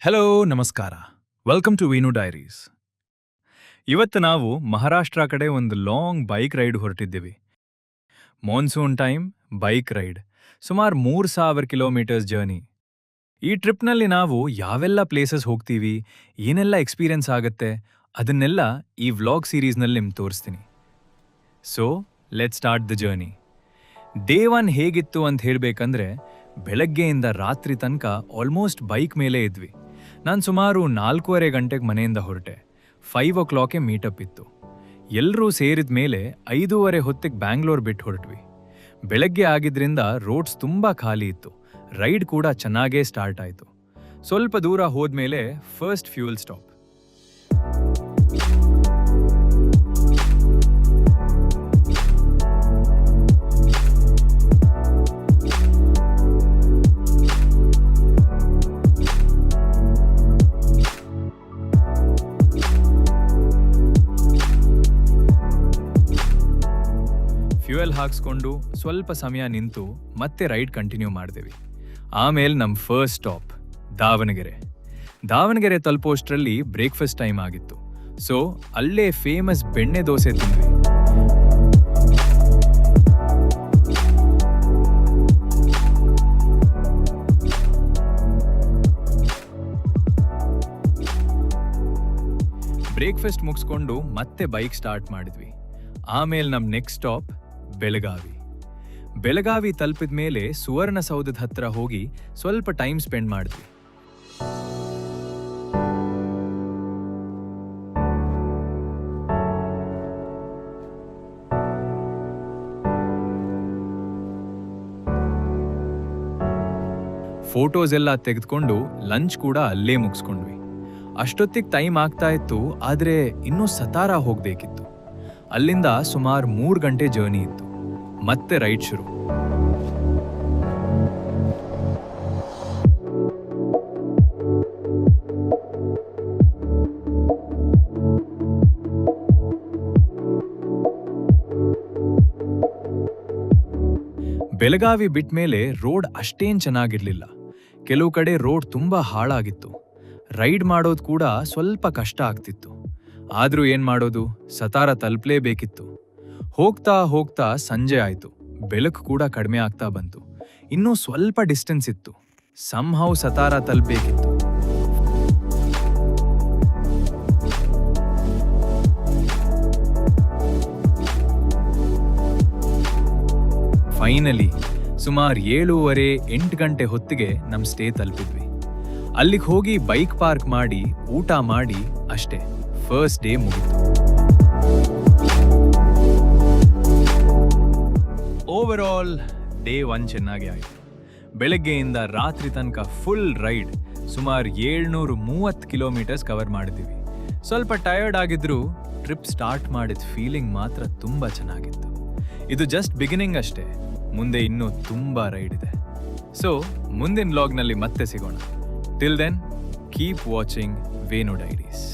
Hello ನಮಸ್ಕಾರ. Welcome to Venu diaries. ಇವತ್ತು ನಾವು ಮಹಾರಾಷ್ಟ್ರ ಕಡೆ ಒಂದು ಲಾಂಗ್ ಬೈಕ್ ರೈಡ್ ಹೊರಟಿದ್ದೀವಿ. ಮಾನ್ಸೂನ್ ಟೈಮ್ ಬೈಕ್ ರೈಡ್, ಸುಮಾರು 3000 ಕಿಲೋಮೀಟರ್ಸ್ ಜರ್ನಿ. ಈ ಟ್ರಿಪ್ನಲ್ಲಿ ನಾವು ಯಾವೆಲ್ಲ ಪ್ಲೇಸಸ್ ಹೋಗ್ತೀವಿ, ಏನೆಲ್ಲ ಎಕ್ಸ್ಪೀರಿಯನ್ಸ್ ಆಗುತ್ತೆ, ಅದನ್ನೆಲ್ಲ ಈ ವ್ಲಾಗ್ ಸೀರೀಸ್ನಲ್ಲಿ ನಿಮ್ಗೆ ತೋರಿಸ್ತೀನಿ. So let's start the journey. Day 1 ಹೇಗಿತ್ತು ಅಂತ ಹೇಳಬೇಕಂದ್ರೆ, ಬೆಳಗ್ಗೆಯಿಂದ ರಾತ್ರಿ ತನಕ ಆಲ್ಮೋಸ್ಟ್ ಬೈಕ್ ಮೇಲೆ ಇದ್ವಿ. ನಾನು ಸುಮಾರು 4:15 ಗಂಟೆಗೆ ಮನೆಯಿಂದ ಹೊರಟೆ. 5 o'clockಗೆ ಮೀಟಪ್ ಇತ್ತು. ಎಲ್ಲರೂ ಸೇರಿದ ಮೇಲೆ 5:30 ಹೊತ್ತಿಗೆ ಬ್ಯಾಂಗ್ಳೂರ್ ಬಿಟ್ಟು ಹೊರಟ್ವಿ. ಬೆಳಗ್ಗೆ ಆಗಿದ್ರಿಂದ ರೋಡ್ಸ್ ತುಂಬ ಖಾಲಿ ಇತ್ತು. ರೈಡ್ ಕೂಡ ಚೆನ್ನಾಗೇ ಸ್ಟಾರ್ಟ್ ಆಯಿತು. ಸ್ವಲ್ಪ ದೂರ ಹೋದ್ಮೇಲೆ ಫಸ್ಟ್ ಫ್ಯೂಯಲ್ ಸ್ಟಾಪ್. ಫ್ಯೂಯಲ್ ಹಾಕ್ಸ್ಕೊಂಡು ಸ್ವಲ್ಪ ಸಮಯ ನಿಂತು ಮತ್ತೆ ರೈಡ್ ಕಂಟಿನ್ಯೂ ಮಾಡಿದೆವು. ಆಮೇಲೆ ನಮ್ಮ ಫಸ್ಟ್ ಸ್ಟಾಪ್ ದಾವಣಗೆರೆ ತಲುಪೋಷ್ಟರಲ್ಲಿ ಬ್ರೇಕ್ಫಾಸ್ಟ್ ಟೈಮ್ ಆಗಿತ್ತು. ಸೊ ಅಲ್ಲೇ ಫೇಮಸ್ ಬೆಣ್ಣೆ ದೋಸೆ ತಿಂದ್ವಿ. ಬ್ರೇಕ್ಫಾಸ್ಟ್ ಮುಗಿಸ್ಕೊಂಡು ಮತ್ತೆ ಬೈಕ್ ಸ್ಟಾರ್ಟ್ ಮಾಡಿದ್ವಿ. ಆಮೇಲೆ ನಮ್ಮ ನೆಕ್ಸ್ಟ್ ಸ್ಟಾಪ್ ಬೆಳಗಾವಿ ತಲುಪಿದ ಮೇಲೆ ಸುವರ್ಣಸೌಧದ ಹತ್ರ ಹೋಗಿ ಸ್ವಲ್ಪ ಟೈಮ್ ಸ್ಪೆಂಡ್ ಮಾಡಿದ್ವಿ. ಫೋಟೋಸ್ ಎಲ್ಲ ತೆಗೆದುಕೊಂಡು ಲಂಚ್ ಕೂಡ ಅಲ್ಲೇ ಮುಗಿಸ್ಕೊಂಡ್ವಿ. ಅಷ್ಟೊತ್ತಿಗೆ ಟೈಮ್ ಆಗ್ತಾ ಇತ್ತು, ಆದರೆ ಇನ್ನೂ ಸತಾರಾ ಹೋಗ್ಬೇಕಿತ್ತು. ಅಲ್ಲಿಂದ ಸುಮಾರು 3 ಗಂಟೆ ಜರ್ನಿ ಇತ್ತು. ಮತ್ತೆ ರೈಡ್ ಶುರು. ಬೆಳಗಾವಿ ಬಿಟ್ಮೇಲೆ ರೋಡ್ ಅಷ್ಟೇನ್ ಚೆನ್ನಾಗಿರ್ಲಿಲ್ಲ. ಕೆಲವು ಕಡೆ ರೋಡ್ ತುಂಬಾ ಹಾಳಾಗಿತ್ತು. ರೈಡ್ ಮಾಡೋದು ಕೂಡ ಸ್ವಲ್ಪ ಕಷ್ಟ ಆಗ್ತಿತ್ತು. ಆದ್ರೂ ಏನ್ ಮಾಡೋದು, ಸತಾರಾ ತಲುಪಲೇಬೇಕಿತ್ತು. ಹೋಗ್ತಾ ಸಂಜೆ ಆಯ್ತು. ಬೆಳಕು ಕೂಡ ಕಡಿಮೆ ಆಗ್ತಾ ಬಂತು. ಇನ್ನೂ ಸ್ವಲ್ಪ ಡಿಸ್ಟೆನ್ಸ್ ಇತ್ತು. ಸಂಹೌ ಸತಾರಾ ತಲುಪಬೇಕಿತ್ತು. ಫೈನಲಿ ಸುಮಾರು 7:30-8 ಗಂಟೆ ಹೊತ್ತಿಗೆ ನಮ್ಮ ಸ್ಟೇ ತಲುಪಿದ್ವಿ. ಅಲ್ಲಿಗೆ ಹೋಗಿ ಬೈಕ್ ಪಾರ್ಕ್ ಮಾಡಿ ಊಟ ಮಾಡಿ ಅಷ್ಟೇ ಫಸ್ಟ್ ಡೇ ಮುಗಿತು. ಓವರ್ ಆಲ್ ಡೇ 1 ಚೆನ್ನಾಗಿ ಆಯಿತು. ಬೆಳಗ್ಗೆಯಿಂದ ರಾತ್ರಿ ತನಕ ಫುಲ್ ರೈಡ್, ಸುಮಾರು 730 ಕಿಲೋಮೀಟರ್ಸ್ ಕವರ್ ಮಾಡಿದ್ದೀವಿ. ಸ್ವಲ್ಪ ಟಯರ್ಡ್ ಆಗಿದ್ರು ಟ್ರಿಪ್ ಸ್ಟಾರ್ಟ್ ಮಾಡಿದ ಫೀಲಿಂಗ್ ಮಾತ್ರ ತುಂಬ ಚೆನ್ನಾಗಿತ್ತು. ಇದು ಜಸ್ಟ್ ಬಿಗಿನಿಂಗ್ ಅಷ್ಟೇ, ಮುಂದೆ ಇನ್ನೂ ತುಂಬ ರೈಡ್ ಇದೆ. ಸೊ ಮುಂದಿನ ವ್ಲಾಗ್ನಲ್ಲಿ ಮತ್ತೆ ಸಿಗೋಣ. Till then keep watching Venu diaries.